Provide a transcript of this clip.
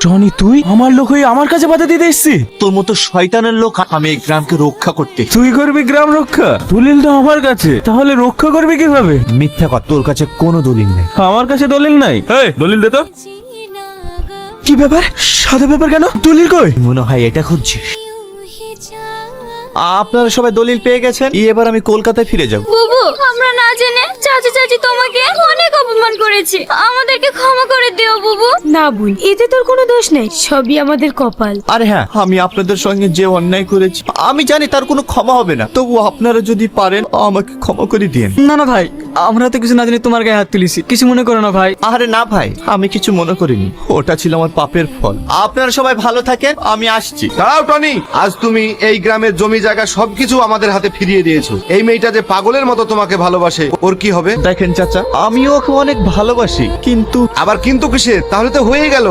Tony, তুই আমার লোক হয়ে আমার কাছে বাধা দিতে এসছিস? তোর মতো শয়তানের লোক আমি এই গ্রামকে রক্ষা করতে। তুই করবি গ্রাম রক্ষা? দলিল তো আমার কাছে, তাহলে রক্ষা করবি কিভাবে? মিথ্যা কথা, তোর কাছে কোনো দলিল নেই। আমার কাছে দলিল নাই। এই দলিল দে তো। কি ব্যাপার? সাদা ব্যাপার কেন? দলিল কই? মনে হয় এটা খুঁজছিস। আপনারা সবাই দলিল পেয়ে গেছেন, এবার আমি কলকাতায় ফিরে যাব। বুবু, আমরা না জেনে চাচা চাচি তোমাকে অনেক অপমান করেছি, আমাদেরকে ক্ষমা করে দিও বুবু। না বোন, এতে তোর কোনো দোষ নেই, সবই আমাদের কপাল। আরে হ্যাঁ, আমি আপনাদের সঙ্গে যে অন্যায় করেছি আমি জানি তার কোনো ক্ষমা হবে না, তবু আপনারা যদি পারেন আমাকে ক্ষমা করে দিন। না না ভাই, আমরা তো কিছু না জানি তোমার গায়ে হাত তুলেছি, কিছু মনে করো না ভাই। আরে না ভাই, আমি কিছু মনে করিনি, ওটা ছিল আমার পাপের ফল। আপনারা সবাই ভালো থাকেন, আমি আসছি। দাঁড়াও টনি, আজ তুমি এই গ্রামের জমি জায়গা সবকিছু আমাদের হাতে ফিরিয়ে দিয়েছো। এই মেয়েটা যে পাগলের মতো তোমাকে ভালোবাসে, ওর কি হবে? দেখেন চাচা, আমিও ওকে অনেক ভালোবাসি, কিন্তু আবার কিন্তু কিসের? তাহলে তো হয়ে গেল।